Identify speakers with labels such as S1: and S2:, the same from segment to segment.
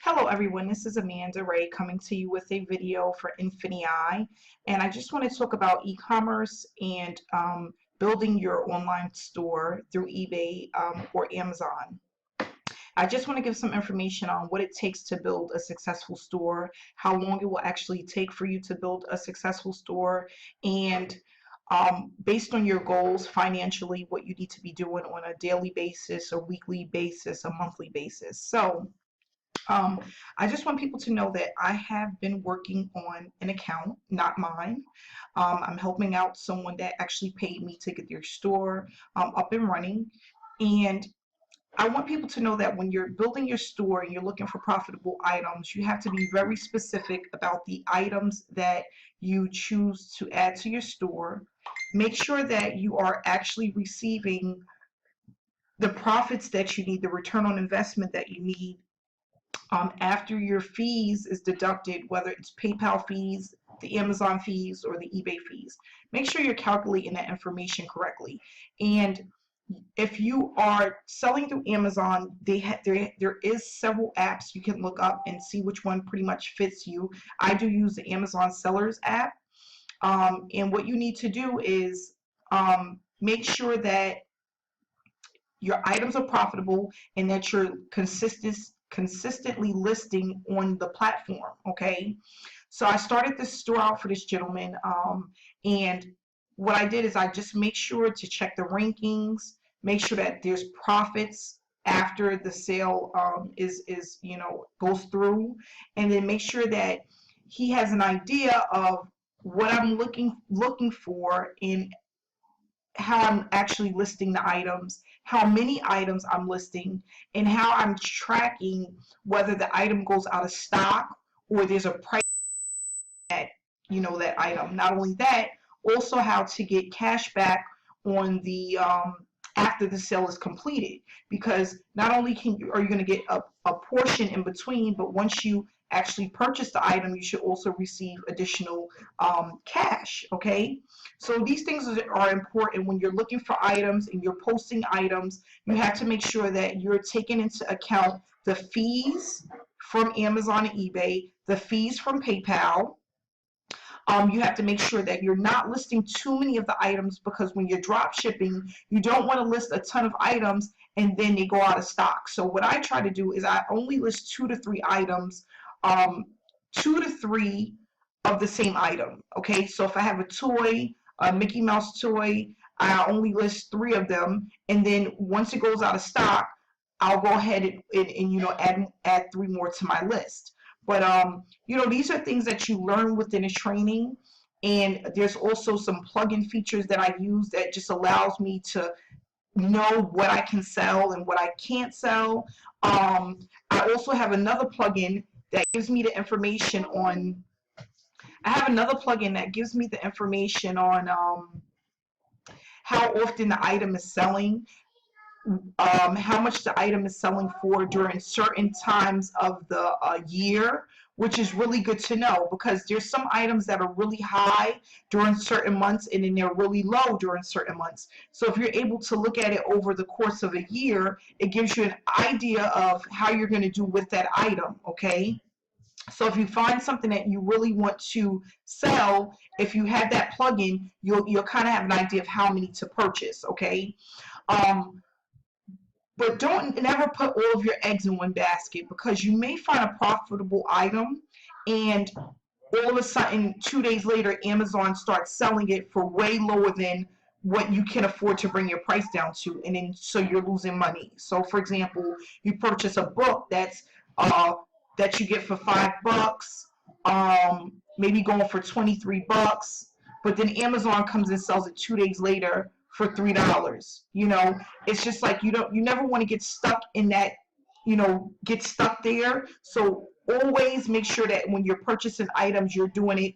S1: Hello everyone, this is Amanda Ray coming to you with a video for INFINii, and I just want to talk about e-commerce and building your online store through eBay or Amazon. I just want to give some information on what it takes to build a successful store, how long it will actually take for you to build a successful store, and based on your goals financially, what you need to be doing on a daily basis, a weekly basis, a monthly basis. So I just want people to know that I have been working on an account, not mine. I'm helping out someone that actually paid me to get their store up and running. And I want people to know that when you're building your store and you're looking for profitable items, you have to be very specific about the items that you choose to add to your store. Make sure that you are actually receiving the profits that you need, the return on investment that you need after your fees is deducted, whether it's PayPal fees, the Amazon fees, or the eBay fees. Make sure you're calculating that information correctly. And if you are selling through Amazon, there is several apps you can look up and see which one pretty much fits you. I do use the Amazon Sellers app. And what you need to do is make sure that your items are profitable and that you're consistently listing on the platform. Okay, so I started this store out for this gentleman, and what I did is I just make sure to check the rankings, make sure that there's profits after the sale goes through, and then make sure that he has an idea of what I'm looking for in how I'm actually listing the items, how many items I'm listing, and how I'm tracking whether the item goes out of stock or there's a price at that item. Not only that, also how to get cash back on the after the sale is completed, because not only are you going to get a portion in between, but once you actually purchase the item, you should also receive additional cash. Okay, so these things are important when you're looking for items and you're posting items. You have to make sure that you're taking into account the fees from Amazon and eBay, the fees from PayPal. You have to make sure that you're not listing too many of the items, because when you're drop shipping, you don't want to list a ton of items and then they go out of stock. So what I try to do is I only list 2 to 3 items, 2 to 3 of the same item. Okay, so if I have a toy, a Mickey Mouse toy, I only list 3 of them, and then once it goes out of stock, I'll go ahead and add 3 more to my list. But these are things that you learn within a training, and there's also some plugin features that I use that just allows me to know what I can sell and what I can't sell. I also have another plugin that gives me the information on. I have another plugin that gives me the information on how often the item is selling, how much the item is selling for during certain times of the year, which is really good to know, because there's some items that are really high during certain months and then they're really low during certain months. So if you're able to look at it over the course of a year, it gives you an idea of how you're going to do with that item. Okay, so if you find something that you really want to sell, if you have that plugin, you'll kind of have an idea of how many to purchase. Okay, but don't never put all of your eggs in one basket, because you may find a profitable item and all of a sudden 2 days later Amazon starts selling it for way lower than what you can afford to bring your price down to, and then so you're losing money. So for example, you purchase a book that you get for $5, maybe going for $23, but then Amazon comes and sells it 2 days later for $3. It's just like you never want to get stuck in that, get stuck there. So always make sure that when you're purchasing items, you're doing it,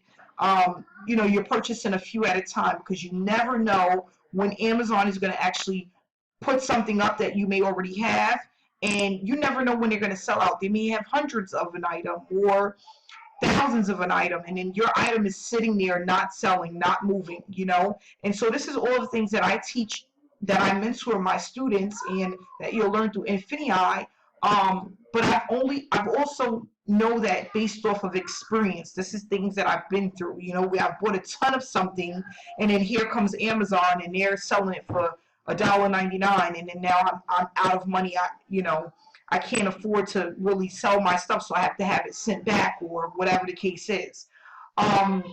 S1: you're purchasing a few at a time, because you never know when Amazon is going to actually put something up that you may already have, and you never know when they're going to sell out. They may have hundreds of an item or thousands of an item, and then your item is sitting there not selling, not moving. And so this is all the things that I teach, that I mentor my students, and that you'll learn through INFINii But I've also know that based off of experience. This is things that I've been through. You know, where I bought a ton of something, and then here comes Amazon, and they're selling it for $1.99, and then now I'm out of money. I can't afford to really sell my stuff, so I have to have it sent back or whatever the case is. Um,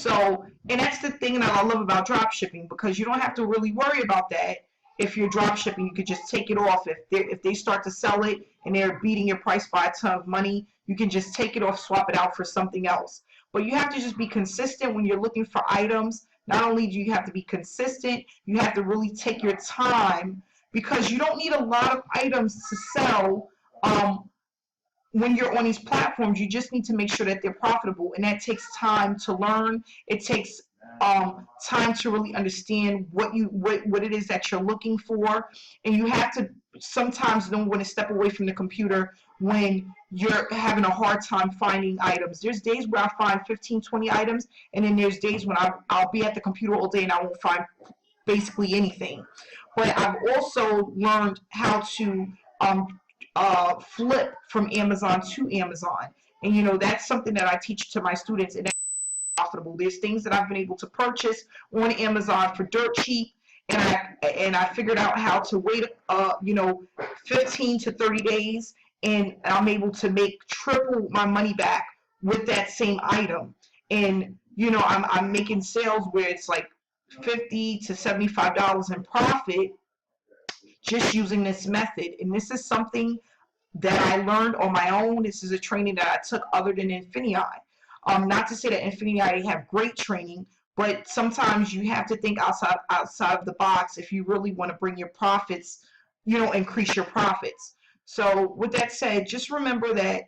S1: and that's the thing that I love about drop shipping, because you don't have to really worry about that. If you're drop shipping, you could just take it off. If they start to sell it and they're beating your price by a ton of money, you can just take it off, swap it out for something else. But you have to just be consistent when you're looking for items. Not only do you have to be consistent, you have to really take your time, because you don't need a lot of items to sell. When you're on these platforms, you just need to make sure that they're profitable, and that takes time to learn. It takes time to really understand what it is that you're looking for, and you have to sometimes know when to step away from the computer when you're having a hard time finding items. There's days where I find 15, 20 items, and then there's days when I'll be at the computer all day and I won't find basically anything. But I've also learned how to flip from Amazon to Amazon. And that's something that I teach to my students, and that's profitable. There's things that I've been able to purchase on Amazon for dirt cheap, and I figured out how to wait 15 to 30 days, and I'm able to make triple my money back with that same item. And I'm making sales where it's like $50 to $75 in profit just using this method. And this is something that I learned on my own. This is a training that I took other than INFINii. Not to say that INFINii have great training, but sometimes you have to think outside of the box if you really want to bring your profits, increase your profits. So with that said, just remember that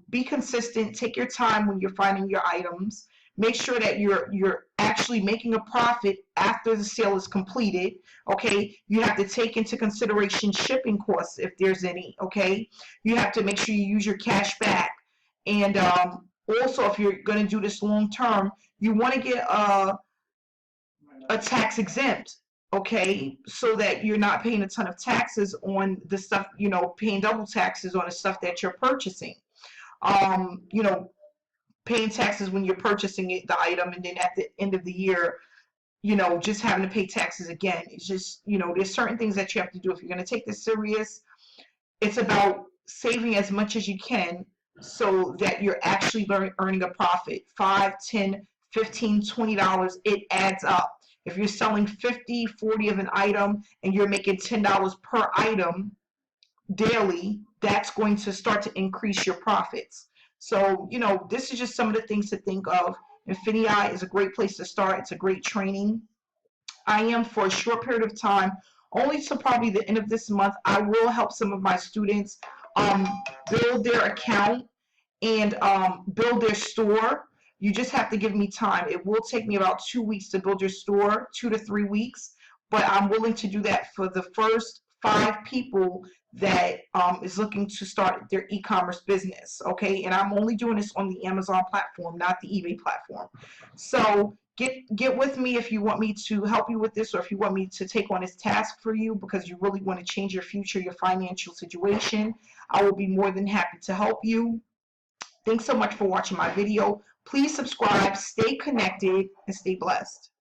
S1: be consistent. Take your time when you're finding your items. Make sure that you're actually making a profit after the sale is completed. Okay, you have to take into consideration shipping costs if there's any. Okay, you have to make sure you use your cash back, and also if you're going to do this long term, you want to get a tax exempt. Okay, so that you're not paying a ton of taxes on the stuff, paying double taxes on the stuff that you're purchasing. Um, you know, Paying taxes when you're purchasing the item, and then at the end of the year, just having to pay taxes again. It's just, there's certain things that you have to do if you're going to take this serious. It's about saving as much as you can so that you're actually earning a profit. 5, 10, 15, $20, it adds up. If you're selling 50, 40 of an item and you're making $10 per item daily, that's going to start to increase your profits. So, this is just some of the things to think of. INFINii is a great place to start. It's a great training. I am, for a short period of time, only to probably the end of this month, I will help some of my students build their account and build their store. You just have to give me time. It will take me about 2 weeks to build your store, 2 to 3 weeks, but I'm willing to do that for the first 5 people that is looking to start their e-commerce business. Okay, and I'm only doing this on the Amazon platform, not the eBay platform. So get with me if you want me to help you with this, or if you want me to take on this task for you because you really want to change your future, your financial situation. I will be more than happy to help you. Thanks so much for watching my video. Please subscribe, stay connected, and stay blessed.